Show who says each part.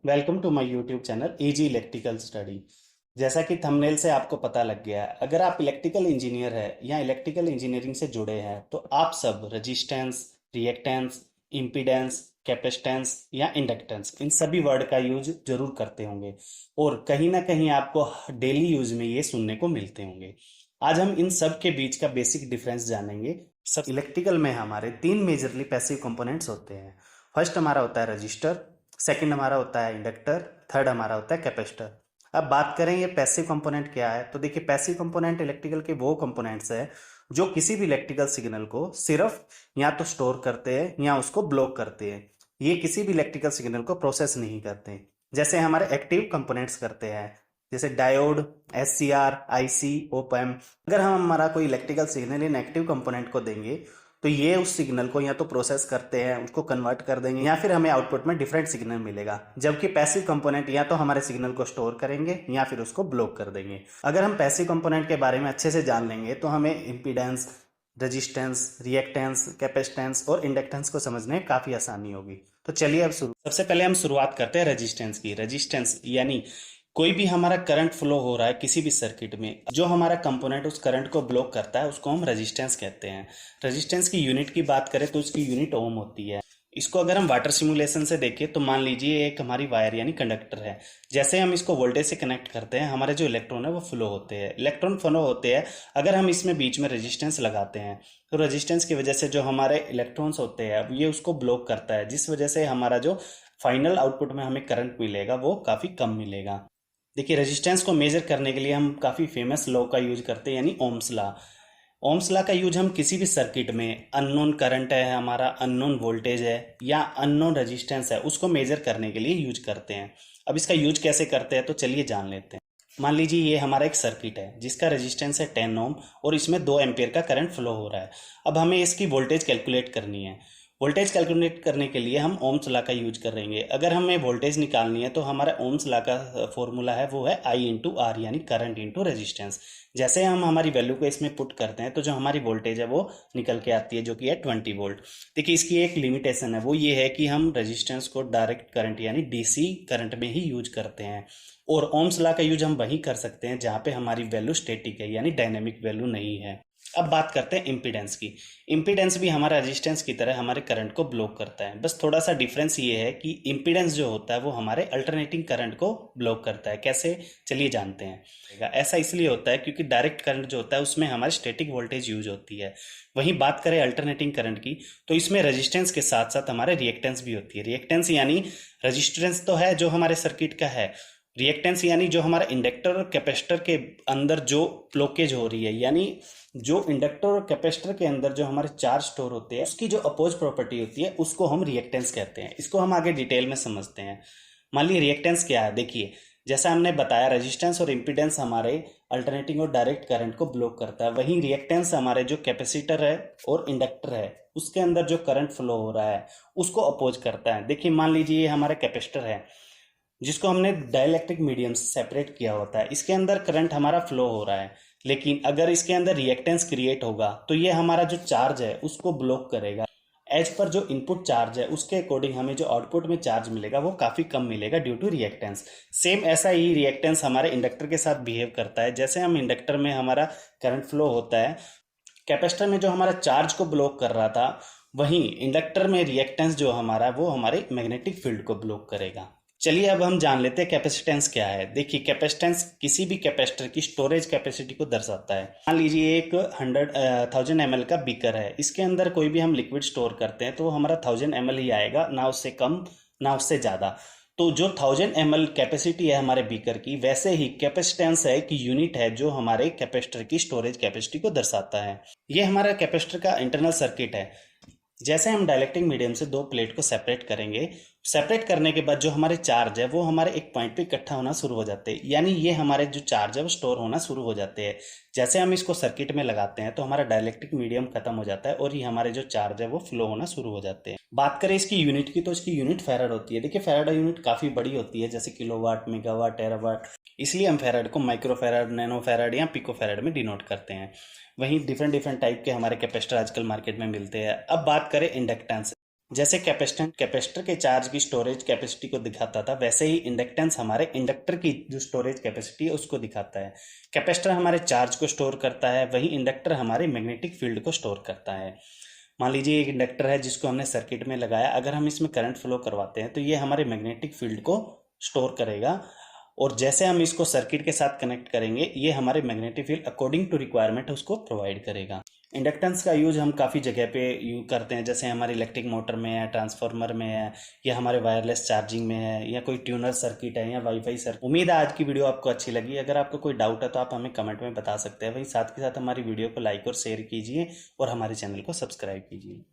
Speaker 1: Welcome to my YouTube channel AG electrical study. जैसा कि thumbnail से आपको पता लग गया है, अगर आप इलेक्ट्रिकल इंजीनियर है या इलेक्ट्रिकल इंजीनियरिंग से जुड़े हैं तो आप सब रजिस्टेंस, रिएक्टेंस, इम्पीडेंस, कैपेसिटेंस या इंडक्टेंस इन सभी वर्ड का यूज जरूर करते होंगे और कहीं ना कहीं आपको डेली यूज में ये सुनने को मिलते होंगे। आज हम इन सब के बीच का बेसिक डिफरेंस जानेंगे। सब इलेक्ट्रिकल में हमारे तीन मेजरली पैसिव कंपोनेंट्स होते हैं। फर्स्ट हमारा होता है रजिस्टर, सेकंड हमारा होता है इंडक्टर, थर्ड हमारा होता है कैपेसिटर। अब बात करें ये पैसिव कंपोनेंट क्या है, तो देखिए पैसिव कंपोनेंट इलेक्ट्रिकल के वो कंपोनेंट्स है जो किसी भी इलेक्ट्रिकल सिग्नल को सिर्फ या तो स्टोर करते हैं या उसको ब्लॉक करते हैं। ये किसी भी इलेक्ट्रिकल सिग्नल को प्रोसेस नहीं करते, जैसे हमारे एक्टिव कंपोनेंट्स करते हैं, जैसे diode, SCR, IC, op amp. अगर हम हमारा कोई इलेक्ट्रिकल सिग्नल इन एक्टिव कंपोनेंट को देंगे तो ये उस सिग्नल को या तो प्रोसेस करते हैं, उसको कन्वर्ट कर देंगे, या फिर हमें आउटपुट में डिफरेंट सिग्नल मिलेगा। जबकि पैसिव कंपोनेंट या तो हमारे सिग्नल को स्टोर करेंगे या फिर उसको ब्लॉक कर देंगे। अगर हम पैसिव कंपोनेंट के बारे में अच्छे से जान लेंगे तो हमें इम्पीडेंस, रेजिस्टेंस, रिएक्टेंस, कैपेसिटेंस और इंडक्टेंस को समझने में काफी आसानी होगी। तो चलिए अब सबसे पहले हम शुरुआत करते हैं रेजिस्टेंस की। रेजिस्टेंस यानी कोई भी हमारा करंट फ्लो हो रहा है किसी भी सर्किट में, जो हमारा कंपोनेंट उस करंट को ब्लॉक करता है उसको हम रेजिस्टेंस कहते हैं। रेजिस्टेंस की यूनिट की बात करें तो उसकी यूनिट ओम होती है। इसको अगर हम वाटर सिमुलेशन से देखें तो मान लीजिए एक हमारी वायर यानी कंडक्टर है। जैसे हम इसको वोल्टेज से कनेक्ट करते हैं, हमारे जो इलेक्ट्रॉन है वो फ्लो होते हैं, इलेक्ट्रॉन फ्लो होते हैं। अगर हम इसमें बीच में रेजिस्टेंस लगाते हैं तो रेजिस्टेंस की वजह से जो हमारे इलेक्ट्रॉन्स होते हैं ये उसको ब्लॉक करता है, जिस वजह से हमारा जो फाइनल आउटपुट में हमें करंट मिलेगा वो काफ़ी कम मिलेगा। देखिए रेजिस्टेंस को मेजर करने के लिए हम काफ़ी फेमस लॉ का यूज करते हैं, यानी ओम्स लॉ। ओम्स लॉ का यूज हम किसी भी सर्किट में अननोन करंट है हमारा, अननोन वोल्टेज है या अननोन रेजिस्टेंस है, उसको मेजर करने के लिए यूज करते हैं। अब इसका यूज कैसे करते हैं तो चलिए जान लेते हैं। मान लीजिए ये हमारा एक सर्किट है जिसका रेजिस्टेंस है 10 ओम और इसमें 2 एम्पियर का करंट फ्लो हो रहा है। अब हमें इसकी वोल्टेज कैलकुलेट करनी है। वोल्टेज कैलकुलेट करने के लिए हम ओम्स लॉ का यूज करेंगे। अगर हमें वोल्टेज निकालनी है तो हमारा ओम्स लॉ का फॉर्मूला है वो है आई इंटू आर, यानी करंट इंटू रेजिस्टेंस। जैसे हम हमारी वैल्यू को इसमें पुट करते हैं तो जो हमारी वोल्टेज है वो निकल के आती है, जो कि है 20 वोल्ट। देखिए इसकी एक लिमिटेशन है, वो ये है कि हम रेजिस्टेंस को डायरेक्ट करंट यानी डीसी करंट में ही यूज करते हैं, और ओम्स लॉ का यूज हम वहीं कर सकते हैं जहाँ पे हमारी वैल्यू स्टेटिक है यानी डायनेमिक वैल्यू नहीं है। अब बात करते हैं इम्पीडेंस की। इम्पीडेंस भी हमारा रेजिस्टेंस की तरह हमारे करंट को ब्लॉक करता है, बस थोड़ा सा डिफरेंस ये है कि इम्पीडेंस जो होता है वो हमारे अल्टरनेटिंग करंट को ब्लॉक करता है। कैसे, चलिए जानते हैं। ऐसा इसलिए होता है क्योंकि डायरेक्ट करंट जो होता है उसमें हमारी स्टैटिक वोल्टेज यूज होती है। वहीं बात करें अल्टरनेटिंग करंट की तो इसमें रेजिस्टेंस के साथ साथ हमारे रिएक्टेंस भी होती है। रिएक्टेंस यानी रेजिस्टेंस तो है जो हमारे सर्किट का है, रिएक्टेंस यानी जो हमारा इंडक्टर और कैपेसिटर के अंदर जो ब्लॉकेज हो रही है, यानी जो इंडक्टर और कैपेसिटर के अंदर जो हमारे चार्ज स्टोर होते हैं उसकी जो अपोज प्रॉपर्टी होती है उसको हम रिएक्टेंस कहते हैं। इसको हम आगे डिटेल में समझते हैं। मान लीजिए रिएक्टेंस क्या है। देखिए जैसा हमने बताया रेजिस्टेंस और इम्पीडेंस हमारे अल्टरनेटिंग और डायरेक्ट करंट को ब्लॉक करता है, वहीं रिएक्टेंस हमारे जो कैपेसिटर है और इंडक्टर है उसके अंदर जो करंट फ्लो हो रहा है उसको अपोज करता है। देखिए मान लीजिए ये हमारा कैपेसिटर है जिसको हमने डाइलेक्ट्रिक मीडियम से सेपरेट किया होता है, इसके अंदर करंट हमारा फ्लो हो रहा है, लेकिन अगर इसके अंदर रिएक्टेंस क्रिएट होगा तो ये हमारा जो चार्ज है उसको ब्लॉक करेगा। एज पर जो इनपुट चार्ज है उसके अकॉर्डिंग हमें जो आउटपुट में चार्ज मिलेगा वो काफ़ी कम मिलेगा ड्यू टू रिएक्टेंस। सेम ऐसा ही रिएक्टेंस हमारे इंडक्टर के साथ बिहेव करता है। जैसे हम इंडक्टर में हमारा करंट फ्लो होता है, कैपेसिटर में जो हमारा चार्ज को ब्लॉक कर रहा था, वहीं इंडक्टर में रिएक्टेंस जो हमारा वो हमारे मैग्नेटिक फील्ड को ब्लॉक करेगा। चलिए अब हम जान लेते हैं कैपेसिटेंस क्या है। देखिए कैपेसिटेंस किसी भी कैपेसिटर की स्टोरेज कैपेसिटी को दर्शाता है। मान लीजिए एक 1000 ml का बीकर है, इसके अंदर कोई भी हम लिक्विड स्टोर करते हैं तो वो हमारा 1000 ml ही आएगा, ना उससे कम ना उससे ज़्यादा। तो जो 1000 ml कैपेसिटी है हमारे बीकर की, वैसे ही कैपेसिटेंस है कि यूनिट है जो हमारे कैपेसिटर की स्टोरेज कैपेसिटी को दर्शाता है। ये हमारा कैपेसिटर का इंटरनल सर्किट है। जैसे हम डाइलेक्ट्रिक मीडियम से दो प्लेट को सेपरेट करेंगे, सेपरेट करने के बाद जो हमारे चार्ज है वो हमारे एक पॉइंट पे इकट्ठा होना शुरू हो जाते हैं, यानी ये हमारे जो चार्ज है वो स्टोर होना शुरू हो जाते हैं। जैसे हम इसको सर्किट में लगाते हैं तो हमारा डाइलेक्ट्रिक मीडियम खत्म हो जाता है और ये हमारे जो चार्ज है वो फ्लो होना शुरू हो जाते हैं। बात करें इसकी यूनिट की तो इसकी यूनिट फैराड होती है। देखिए फैराड यूनिट काफ़ी बड़ी होती है, जैसे किलोवाट, मेगावाट, टेरावाट, इसलिए हम फैराड को माइक्रो फैराड, नैनो फैराड या पिको फैराड में डिनोट करते हैं। वहीं डिफरेंट डिफरेंट टाइप के हमारे कैपेसिटर आजकल मार्केट में मिलते हैं। अब बात करें इंडक्टेंस। जैसे कैपेसिटेंस कैपेसिटर के चार्ज की स्टोरेज कैपेसिटी को दिखाता था, वैसे ही इंडक्टेंस हमारे इंडक्टर की जो स्टोरेज कैपेसिटी है उसको दिखाता है। कैपेसिटर हमारे चार्ज को स्टोर करता है, वही इंडक्टर हमारे मैग्नेटिक फील्ड को स्टोर करता है। मान लीजिए एक इंडक्टर है जिसको हमने सर्किट में लगाया, अगर हम इसमें करंट फ्लो करवाते हैं तो ये हमारे मैग्नेटिक फील्ड को स्टोर करेगा, और जैसे हम इसको सर्किट के साथ कनेक्ट करेंगे ये हमारे magnetic field according to requirement उसको प्रोवाइड करेगा। इंडक्टेंस का यूज हम काफ़ी जगह पे यूज करते हैं, जैसे हमारी इलेक्ट्रिक मोटर में है, ट्रांसफार्मर में है, या हमारे वायरलेस चार्जिंग में है, या कोई ट्यूनर सर्किट है, या वाईफाई सर्किट। उम्मीद है आज की वीडियो आपको अच्छी लगी। अगर आपको कोई डाउट है तो आप हमें कमेंट में बता सकते हैं। वही साथ के साथ हमारी वीडियो को लाइक और शेयर कीजिए और हमारे चैनल को सब्सक्राइब कीजिए।